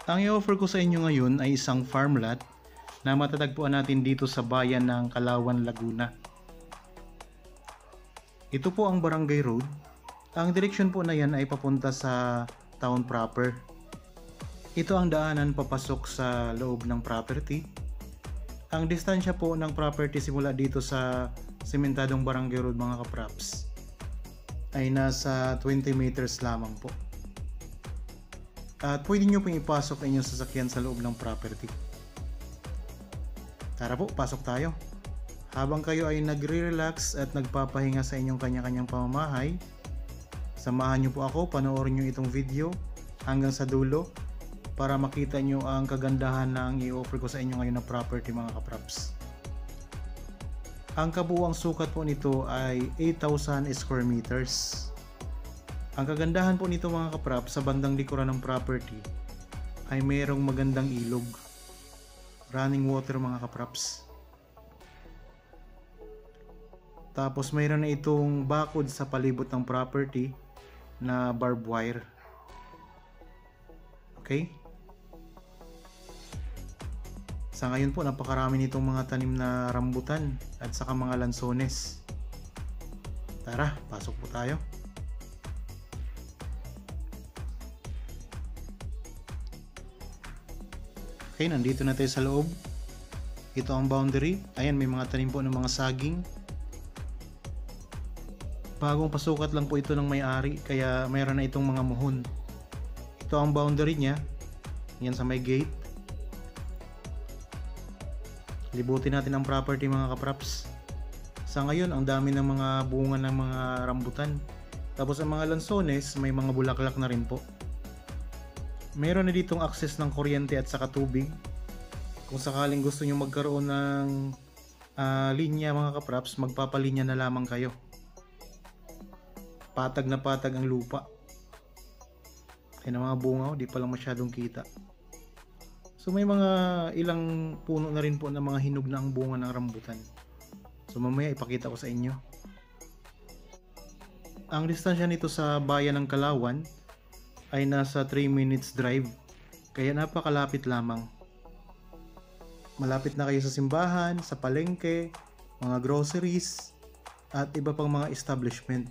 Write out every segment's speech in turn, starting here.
Ang i-offer ko sa inyo ngayon ay isang farm lot na matatagpuan natin dito sa bayan ng Kalawan, Laguna. Ito po ang Barangay Road. Ang direksyon po na yan ay papunta sa town proper. Ito ang daanan papasok sa loob ng property. Ang distansya po ng property simula dito sa sementadong Barangay Road mga kapraps ay nasa 20 meters lamang po. At pwede nyo pong ipasok ang inyong sasakyan sa loob ng property. Tara po, pasok tayo. Habang kayo ay nagre-relax at nagpapahinga sa inyong kanya-kanyang pamamahay, samahan nyo po ako, panoorin nyo itong video hanggang sa dulo para makita nyo ang kagandahan na ang i-offer ko sa inyo ngayon na property mga kapraps. Ang kabuuang sukat po nito ay 8,000 square meters. Ang kagandahan po nito mga kapraps, sa bandang likuran ng property ay mayroong magandang ilog, running water mga kapraps. Tapos mayroon na itong bakod sa palibot ng property na barbed wire. Okay? Sa ngayon po napakarami nitong mga tanim na rambutan at saka mga lansones. Tara, pasok po tayo. Okay, nandito na tayo sa loob. Ito ang boundary. Ayan, may mga tanim po ng mga saging. Bagong pasukat lang po ito ng may-ari, kaya mayroon na itong mga muhon. Ito ang boundary niya. Yan sa may gate. Libutin natin ang property mga kapraps. Sa ngayon, ang dami ng mga bunga ng mga rambutan. Tapos ang mga lansones, may mga bulaklak na rin po. Meron na ditong access ng kuryente at saka tubig. Kung sakaling gusto nyo magkaroon ng linya mga kapraps, magpapalinya na lamang kayo. Patag na patag ang lupa. Kaya mga bunga, di pa lang masyadong kita. So may mga ilang puno na rin po na mga hinog na ang bunga ng rambutan. So mamaya ipakita ko sa inyo. Ang distansya nito sa bayan ng Kalawan ay nasa 3 minutes drive. Kaya napakalapit lamang. Malapit na kayo sa simbahan, sa palengke, mga groceries, at iba pang mga establishment.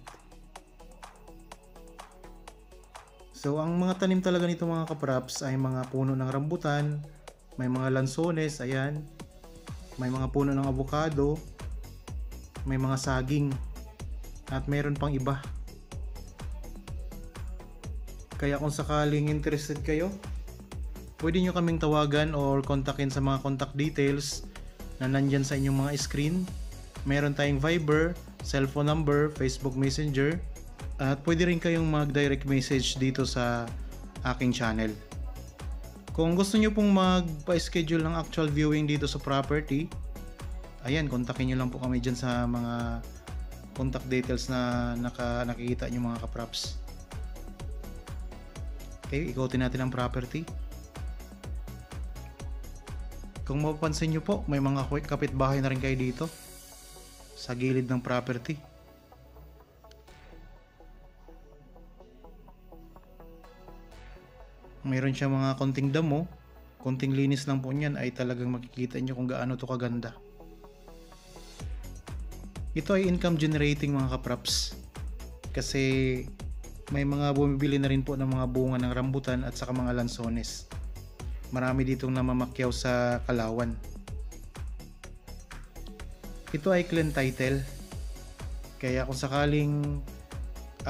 So ang mga tanim talaga nito mga kapraps ay mga puno ng rambutan, may mga lansones, ayan, may mga puno ng avocado, may mga saging, at mayroon pang iba. Kaya kung sakaling interested kayo, pwede nyo kaming tawagan or kontakin sa mga contact details na nandyan sa inyong mga screen. Meron tayong Viber, cellphone number, Facebook Messenger, at pwede rin kayong mag-direct message dito sa aking channel. Kung gusto nyo pong magpa-schedule ng actual viewing dito sa property, ayan, kontakin nyo lang po kami dyan sa mga contact details na nakikita nyo mga kapraps. Okay, ikutin natin ang property. Kung mapapansin nyo po, may mga kapitbahay na rin kayo dito sa gilid ng property. Mayroon siya mga konting damo, konting linis lang po niyan ay talagang makikita nyo kung gaano to kaganda. Ito ay income generating mga kapraps, kasi may mga bumibili na rin po ng mga bunga ng rambutan at saka mga lansones. Marami ditong namamakyaw sa Kalawan. Ito ay clean title, kaya kung sakaling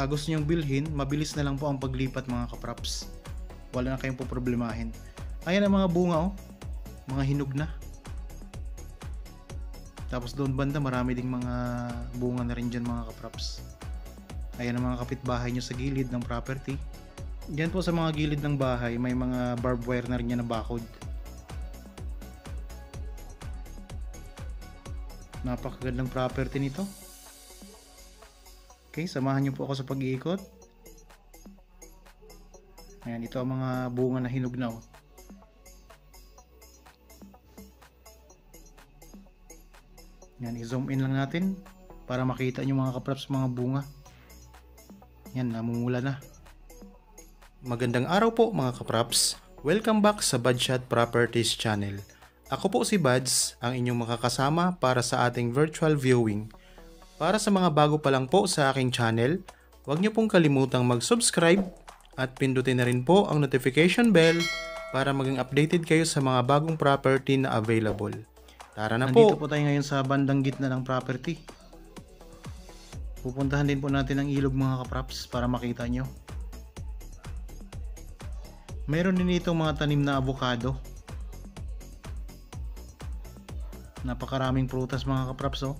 gusto nyong bilhin, mabilis na lang po ang paglipat mga kapraps. Wala na kayong poproblemahin. Ayan ang mga bunga, oh, mga hinog na. Tapos doon banda marami ding mga bunga na rin dyan mga kapraps. Ayan ang mga kapitbahay nyo sa gilid ng property. Diyan po sa mga gilid ng bahay may mga barbed wire na rin yan na bakod. Napakagandang property nito. Okay, samahan nyo po ako sa pag-iikot. Ayan, ito ang mga bunga na hinog na, oh. Yan, i-zoom in lang natin para makita nyo mga kapraps mga bunga. Yan, namumula na. Magandang araw po mga kapraps. Welcome back sa Budshot Properties Channel. Ako po si Buds, ang inyong makakasama para sa ating virtual viewing. Para sa mga bago pa lang po sa aking channel, huwag niyo pong kalimutang mag-subscribe at pindutin na rin po ang notification bell para maging updated kayo sa mga bagong property na available. Tara na po! Nandito po tayo ngayon sa bandang gitna ng property. Pupuntahan din po natin ang ilog mga kapraps para makita nyo. Mayroon din dito mga tanim na avocado. Napakaraming prutas mga kapraps oh.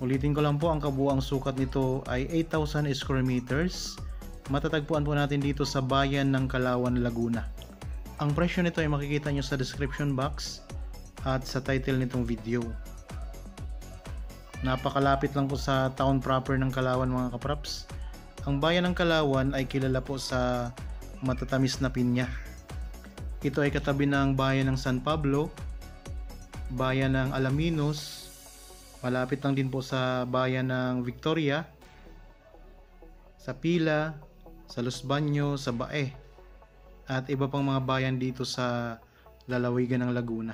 Ulitin ko lang po, ang kabuuang sukat nito ay 8,000 square meters. Matatagpuan po natin dito sa bayan ng Calauan, Laguna. Ang presyo nito ay makikita nyo sa description box at sa title nitong video. Napakalapit lang po sa town proper ng Calauan mga kapraps. Ang bayan ng Calauan ay kilala po sa matatamis na pinya. Ito ay katabi ng bayan ng San Pablo, bayan ng Alaminos, malapit lang din po sa bayan ng Victoria, sa Pila, sa Los Baños, sa Bae, at iba pang mga bayan dito sa lalawigan ng Laguna.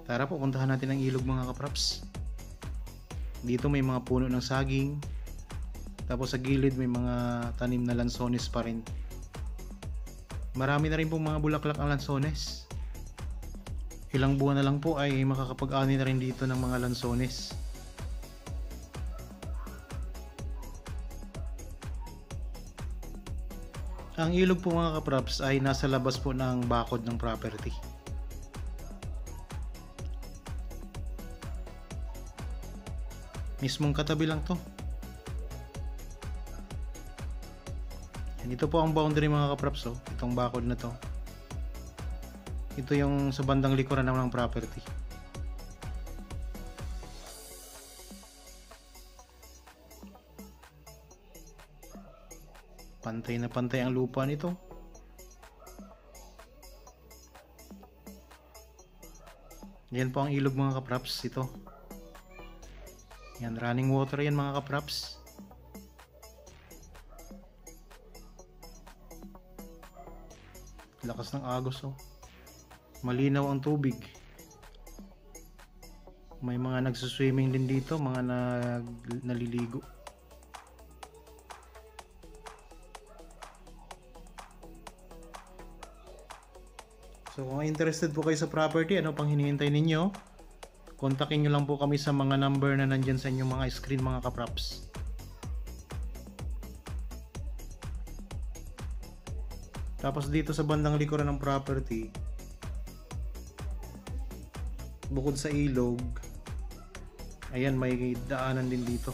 Tara po, puntahan natin ang ilog mga kapraps. Dito may mga puno ng saging, tapos sa gilid may mga tanim na lansones pa rin. Marami na rin po mga bulaklak ang lansones. Ilang buwan na lang po ay makakapag-ani na rin dito ng mga lansones. Ang ilog po mga kapraps ay nasa labas po ng bakod ng property. Mismong katabi lang to. Yan, ito po ang boundary mga kapraps oh. Itong bakod na to. Ito yung sa bandang likuran ng property. Pantay na pantay ang lupa nito. Yan po ang ilog mga kapraps. Ito. Yan, running water yan mga kapraps. Lakas ng agos oh. Malinaw ang tubig. May mga nagsuswimming din dito, mga naliligo. So kung interested po kayo sa property, ano pang hinihintay ninyo? Kontakin nyo lang po kami sa mga number na nandyan sa inyong mga screen mga kapraps. Tapos dito sa bandang likuran ng property, bukod sa ilog, ayan, may daanan din dito.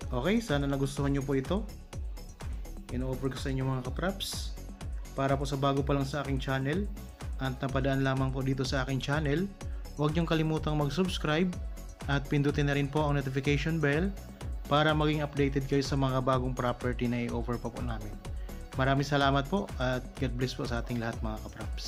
Okay, sana nagustuhan nyo po ito. In-offer ko sa inyo mga kapraps. Para po sa bago pa lang sa aking channel at napadaan lamang po dito sa aking channel, huwag niyong kalimutang mag-subscribe at pindutin na rin po ang notification bell para maging updated kayo sa mga bagong property na i-offer pa po namin. Maraming salamat po at God bless po sa ating lahat mga kapraps.